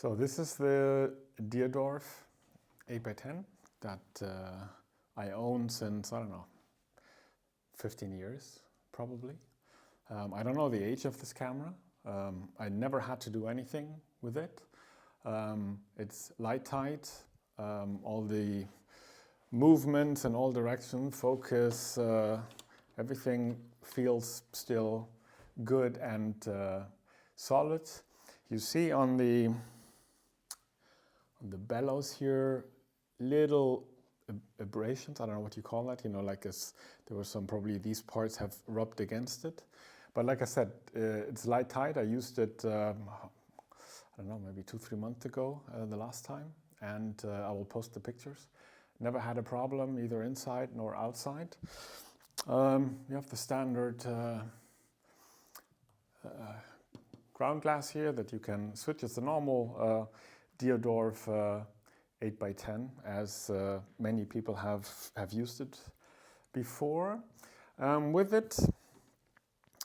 So this is the Deardorff 8x10 that I own since, I don't know, 15 years probably. I don't know the age of this camera. I never had to do anything with it. It's light tight, all the movements in all directions, focus, everything feels still good and solid. You see on the bellows here, little abrasions, I don't know what you call that, you know, like there were some, probably these parts have rubbed against it. But like I said, it's light tight. I used it, I don't know, maybe 2-3 months ago, the last time, and I will post the pictures. Never had a problem either inside nor outside. You have the standard ground glass here that you can switch. It's the normal Deardorff 8x10, as many people have used it before. With it,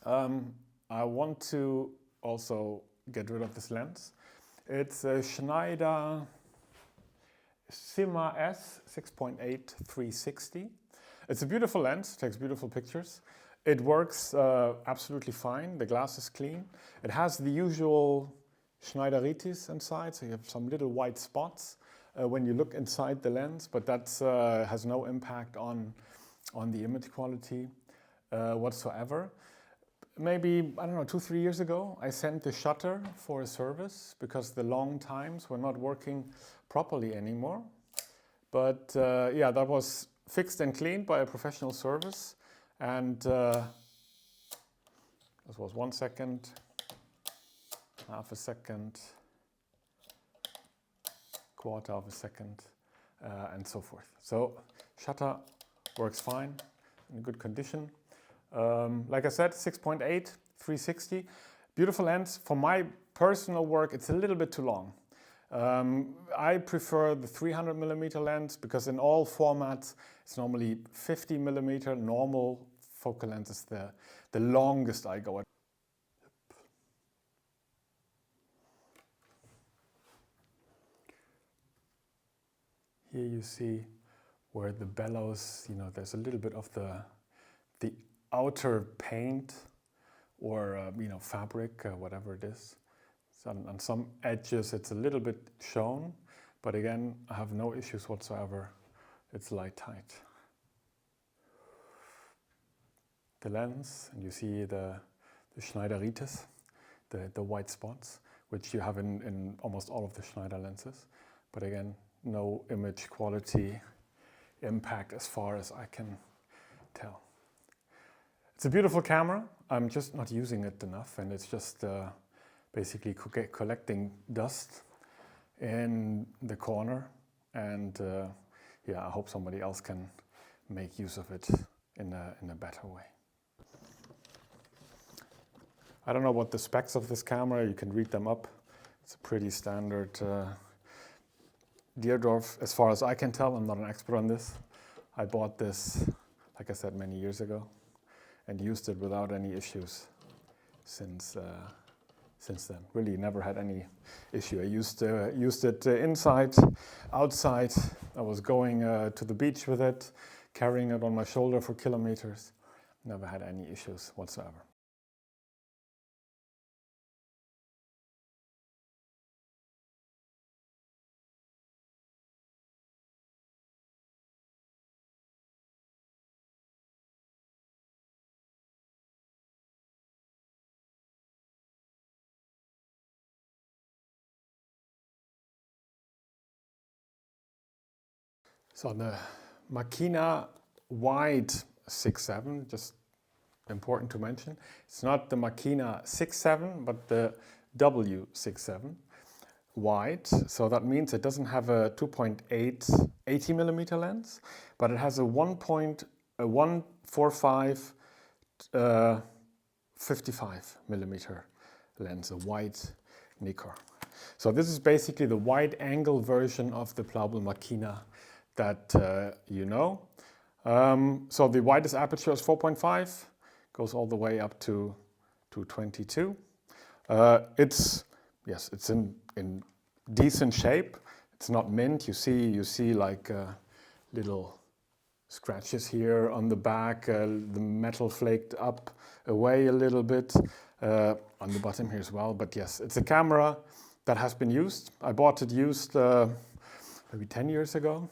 I want to also get rid of this lens. It's a Schneider Sigma S 6.8 360. It's a beautiful lens, takes beautiful pictures. It works absolutely fine. The glass is clean. It has the usual Schneideritis inside, so you have some little white spots when you look inside the lens, but that has no impact on the image quality whatsoever. Maybe, I don't know, 2-3 years ago, I sent the shutter for a service because the long times were not working properly anymore. But yeah, that was fixed and cleaned by a professional service. And this was 1 second, half a second, quarter of a second, and so forth. So shutter works fine, in good condition. Like I said, 6.8 360, beautiful lens. For my personal work, it's a little bit too long. I prefer the 300mm lens because in all formats, it's normally 50mm. Normal focal lens is the longest I go at. Here you see where the bellows, you know, there's a little bit of the outer paint or you know, fabric, whatever it is. So on some edges it's a little bit shown, but again, I have no issues whatsoever. It's light tight. The lens, and you see the Schneideritis, the white spots, which you have in almost all of the Schneider lenses. But again, no image quality impact as far as I can tell. It's a beautiful camera. I'm just not using it enough, and it's just basically collecting dust in the corner. And yeah, I hope somebody else can make use of it in a better way. I don't know what the specs of this camera, you can read them up. It's a pretty standard Deardorff, as far as I can tell. I'm not an expert on this. I bought this, like I said, many years ago and used it without any issues since then. Really never had any issue. I used it inside, outside. I was going to the beach with it, carrying it on my shoulder for kilometers. Never had any issues whatsoever. So the Makina W67, just important to mention, it's not the Makina 67, but the W67 wide. So that means it doesn't have a 2.8 80mm lens, but it has a 1.45 55mm lens, a wide Nikkor. So this is basically the wide angle version of the Plaubel Makina that you know. So the widest aperture is 4.5, goes all the way up to 22. It's in decent shape. It's not mint. You see like little scratches here on the back, the metal flaked up away a little bit on the bottom here as well. But yes, it's a camera that has been used. I bought it used maybe 10 years ago,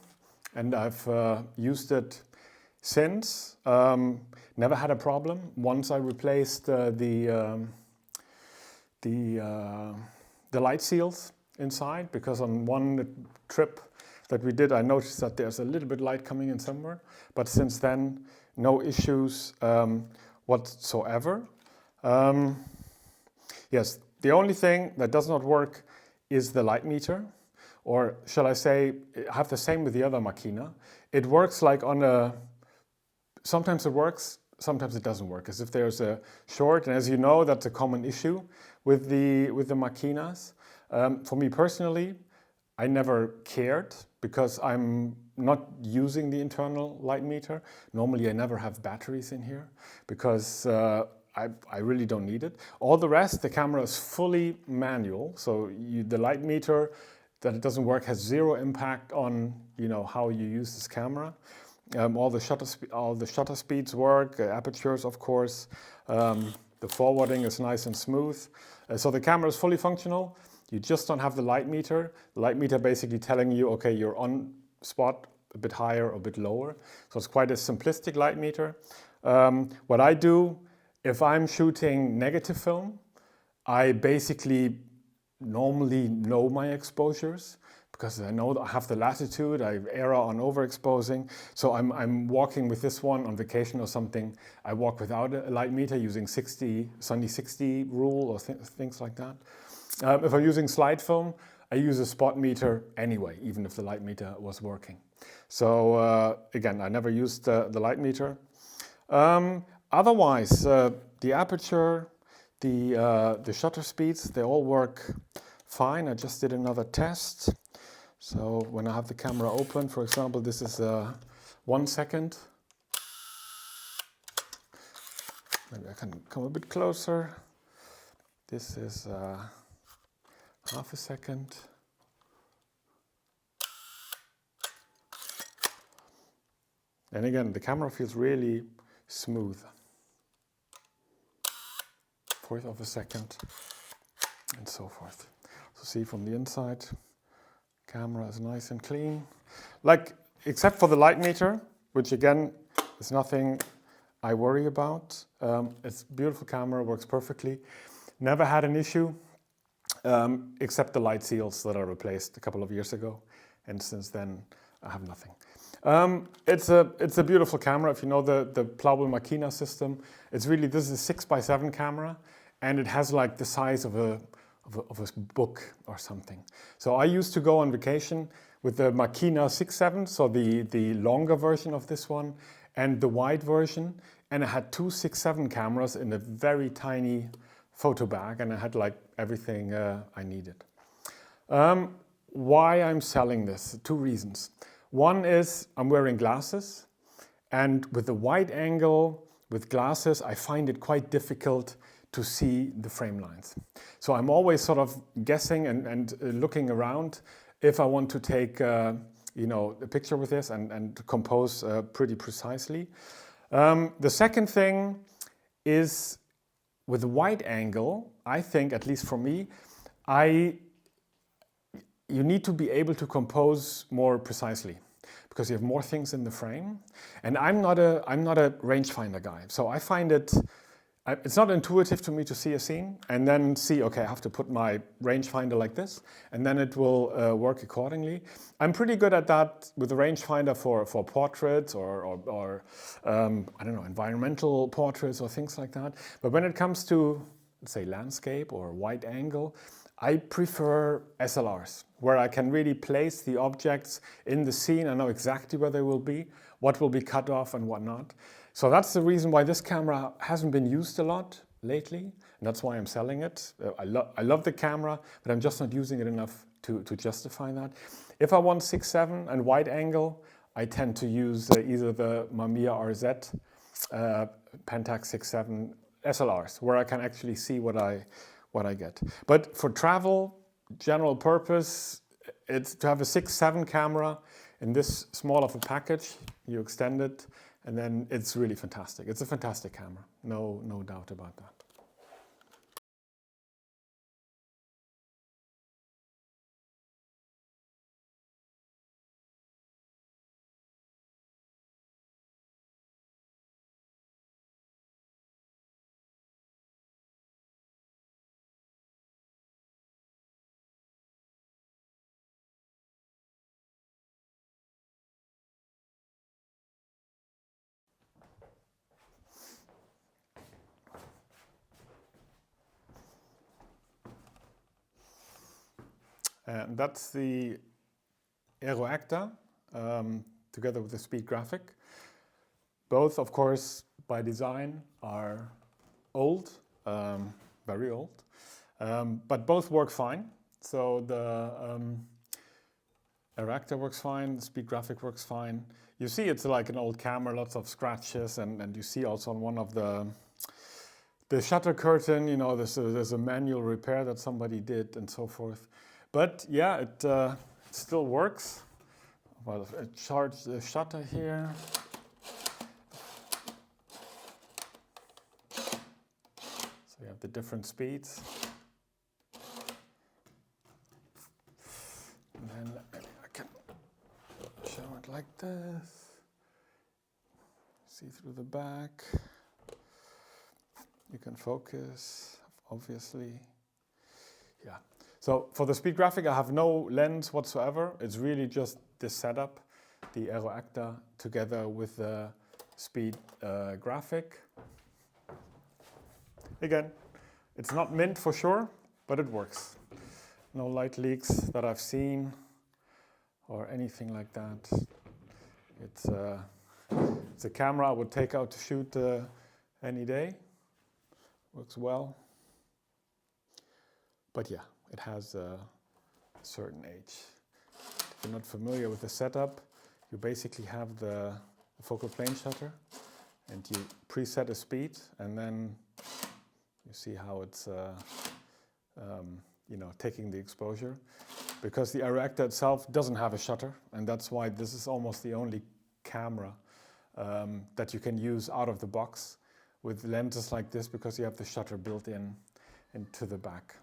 and I've used it since. Never had a problem. Once I replaced the light seals inside, because on one trip that we did, I noticed that there's a little bit light coming in somewhere. But since then, no issues whatsoever. Yes, the only thing that does not work is the light meter, or shall I say, I have the same with the other Makina. It works like on a, sometimes it works, sometimes it doesn't work, as if there's a short, and as you know, that's a common issue with the Makinas. For me personally, I never cared because I'm not using the internal light meter. Normally I never have batteries in here because I really don't need it. All the rest, the camera is fully manual, so the light meter, that it doesn't work, has zero impact on how you use this camera. All the shutter speeds work, apertures of course. The forwarding is nice and smooth. So the camera is fully functional. You just don't have the light meter. The light meter basically telling you, okay, you're on spot a bit higher or a bit lower. So it's quite a simplistic light meter. What I do, if I'm shooting negative film, I basically normally know my exposures because I know I have the latitude, I err on overexposing. So I'm walking with this one on vacation or something. I walk without a light meter using Sunny 60 rule or things like that. If I'm using slide film, I use a spot meter anyway, even if the light meter was working. So again, I never used the light meter. Otherwise, the aperture, the shutter speeds, they all work fine. I just did another test. So when I have the camera open, for example, this is 1 second. Maybe I can come a bit closer. This is half a second. And again, the camera feels really smooth. 1/4 of a second, and so forth. So see from the inside, camera is nice and clean. Like, except for the light meter, which again is nothing I worry about. It's a beautiful camera, works perfectly. Never had an issue, except the light seals that I replaced a couple of years ago. And since then, I have nothing. It's a beautiful camera. If you know the Plaubel Makina system, this is a 6x7 camera, and it has like the size of a book or something. So I used to go on vacation with the Makina 67, so the longer version of this one, and the wide version, and I had 2 6.7 cameras in a very tiny photo bag, and I had like everything I needed. Why I'm selling this? 2 reasons. One is I'm wearing glasses, and with the wide angle with glasses, I find it quite difficult to see the frame lines. So I'm always sort of guessing and looking around if I want to take a picture with this and compose pretty precisely. The second thing is with the wide angle, I think, at least for me, you need to be able to compose more precisely because you have more things in the frame. And I'm not a rangefinder guy, so I find it's not intuitive to me to see a scene and then see, okay, I have to put my rangefinder like this, and then it will work accordingly. I'm pretty good at that with the rangefinder for portraits or I don't know, environmental portraits or things like that. But when it comes to, say, landscape or wide angle, I prefer SLRs, where I can really place the objects in the scene. I know exactly where they will be, what will be cut off and what not. So that's the reason why this camera hasn't been used a lot lately, and that's why I'm selling it. I love the camera, but I'm just not using it enough to justify that. If I want 6.7 and wide angle, I tend to use either the Mamiya RZ Pentax 6.7 SLRs, where I can actually see what I get. But for travel, general purpose, it's to have a 6-7 camera in this small of a package. You extend it, and then it's really fantastic. It's a fantastic camera, no doubt about that. And that's the Aero Ektar together with the speed graphic. Both, of course, by design are old, very old, but both work fine. So the Aero Ektar works fine, the speed graphic works fine. You see it's like an old camera, lots of scratches, and you see also on one of the shutter curtain, you know, there's a manual repair that somebody did and so forth. But yeah, it still works. Well, I charge the shutter here. So you have the different speeds. And then I can show it like this. See through the back. You can focus, obviously. Yeah. So for the speed graphic, I have no lens whatsoever. It's really just this setup, the Aero Ektar together with the speed graphic. Again, it's not mint for sure, but it works. No light leaks that I've seen or anything like that. It's a camera I would take out to shoot any day. Works well. But yeah, it has a certain age. If you're not familiar with the setup, you basically have the focal plane shutter and you preset a speed, and then you see how it's taking the exposure. Because the Aero Ektar itself doesn't have a shutter, and that's why this is almost the only camera that you can use out of the box with lenses like this, because you have the shutter built in into the back.